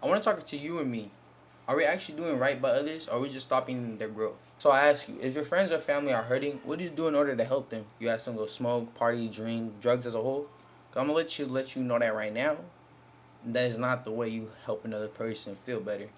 I want to talk to you and me. Are we actually doing right by others, or are we just stopping their growth? So I ask you, if your friends or family are hurting, what do you do in order to help them? You ask them to go smoke, party, drink, drugs as a whole? 'Cause I'm gonna let you know that right now. That is not the way you help another person feel better.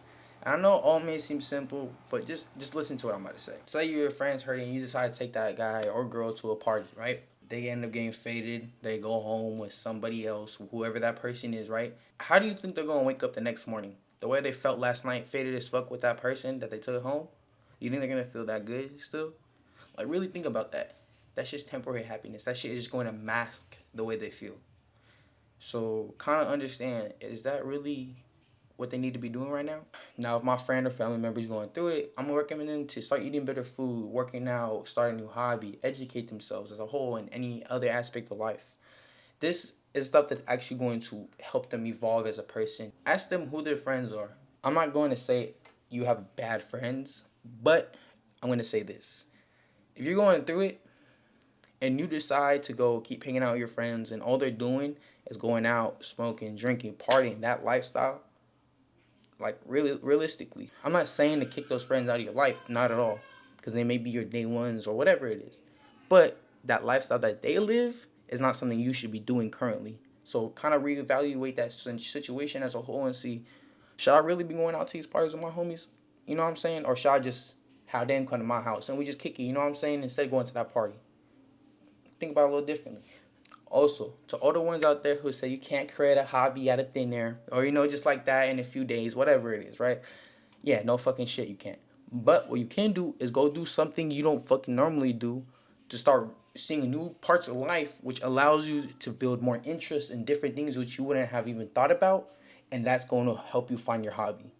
And I know all may seem simple, but just listen to what I'm about to say. Say your friend's hurting, and you decide to take that guy or girl to a party, right? They end up getting faded. They go home with somebody else, whoever that person is, right? How do you think they're gonna wake up the next morning? The way they felt last night, faded as fuck with that person that they took home. You think they're gonna feel that good still? Like really think about that. That's just temporary happiness. That shit is just going to mask the way they feel. So kind of understand, is that really what they need to be doing right now? Now, if my friend or family member is going through it, I'm gonna recommend them to start eating better food, working out, start a new hobby, educate themselves as a whole in any other aspect of life. This is stuff that's actually going to help them evolve as a person. Ask them who their friends are. I'm not going to say you have bad friends, but I'm going to say this. If you're going through it and you decide to go keep hanging out with your friends and all they're doing is going out, smoking, drinking, partying, that lifestyle, like really realistically, I'm not saying to kick those friends out of your life, not at all, because they may be your day ones or whatever it is. But that lifestyle that they live is not something you should be doing currently. So kind of reevaluate that situation as a whole and see, should I really be going out to these parties with my homies? You know what I'm saying? Or should I just have them come to my house and we just kick it, you know what I'm saying, instead of going to that party? Think about it a little differently. Also, to all the ones out there who say you can't create a hobby out of thin air, or just like that in a few days, whatever it is, right? Yeah, no fucking shit, you can't. But what you can do is go do something you don't fucking normally do to start seeing new parts of life, which allows you to build more interest in different things which you wouldn't have even thought about, and that's going to help you find your hobby.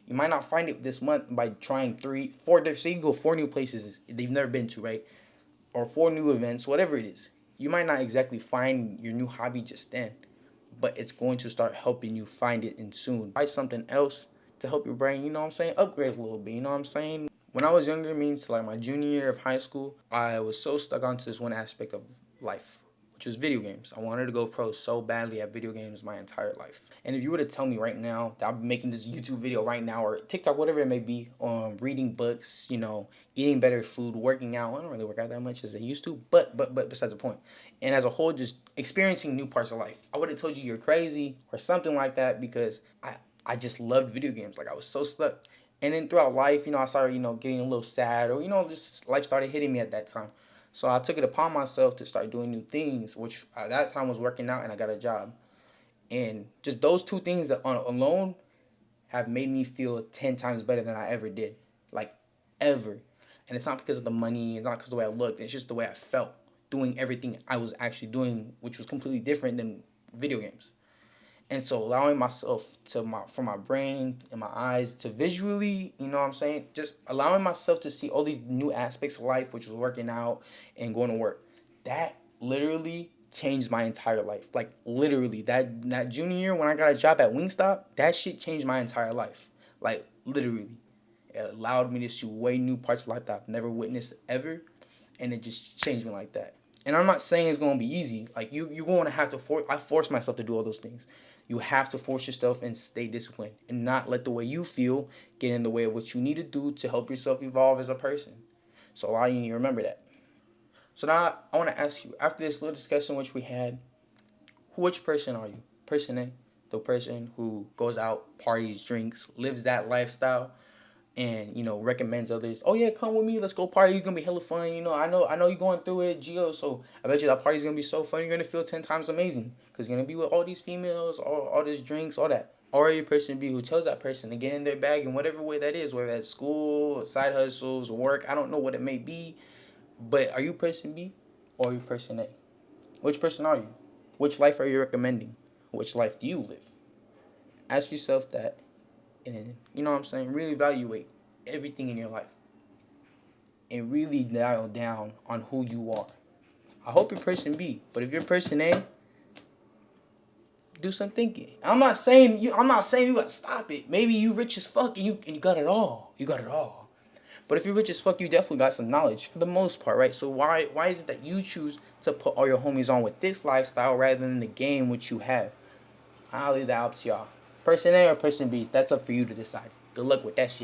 You might not find it this month by trying three, four. Say you go four new places they've never been to, right? Or four new events, whatever it is. You might not exactly find your new hobby just then, but it's going to start helping you find it in soon. Try something else to help your brain, you know what I'm saying? Upgrade a little bit, you know what I'm saying? When I was younger, means like my junior year of high school, I was so stuck onto this one aspect of life, which was video games. I wanted to go pro so badly at video games my entire life. And if you were to tell me right now that I'm making this YouTube video right now or TikTok, whatever it may be, on reading books, eating better food, working out. I don't really work out that much as I used to, but besides the point. And as a whole, just experiencing new parts of life. I would have told you you're crazy or something like that because I just loved video games. Like I was so stuck. And then throughout life, I started, getting a little sad or, just life started hitting me at that time. So I took it upon myself to start doing new things, which at that time was working out and I got a job. And just those two things that alone have made me feel 10 times better than I ever did. Like, ever. And it's not because of the money, it's not because of the way I looked, it's just the way I felt doing everything I was actually doing, which was completely different than video games. And so allowing myself for my brain and my eyes to visually, you know what I'm saying? Just allowing myself to see all these new aspects of life, which was working out and going to work. That literally changed my entire life. Like literally, that junior year when I got a job at Wingstop, that shit changed my entire life. Like literally. It allowed me to see way new parts of life that I've never witnessed ever. And it just changed me like that. And I'm not saying it's gonna be easy. Like you're going to have to I force myself to do all those things. You have to force yourself and stay disciplined and not let the way you feel get in the way of what you need to do to help yourself evolve as a person. So I need you to remember that. So now I want to ask you, after this little discussion which we had, which person are you? Person A, the person who goes out, parties, drinks, lives that lifestyle, and recommends others. Oh yeah, come with me. Let's go party. It's gonna be hella fun. I know you're going through it, Gio. So I bet you that party's gonna be so fun. You're gonna feel 10 times amazing because you're gonna be with all these females, all these drinks, all that. Or your person B who tells that person to get in their bag in whatever way that is, whether that's school, side hustles, work. I don't know what it may be, but are you person B or are you person A? Which person are you? Which life are you recommending? Which life do you live? Ask yourself that, and you know what I'm saying. Really evaluate everything in your life and really dial down on who you are. I hope you're person B, but if you're person A, do some thinking. I'm not saying you gotta stop it. Maybe you rich as fuck and you got it all. You got it all. But if you're rich as fuck, you definitely got some knowledge for the most part, right? So why is it that you choose to put all your homies on with this lifestyle rather than the game which you have? I'll leave that up to y'all. Person A or person B? That's up for you to decide. Good luck with that shit.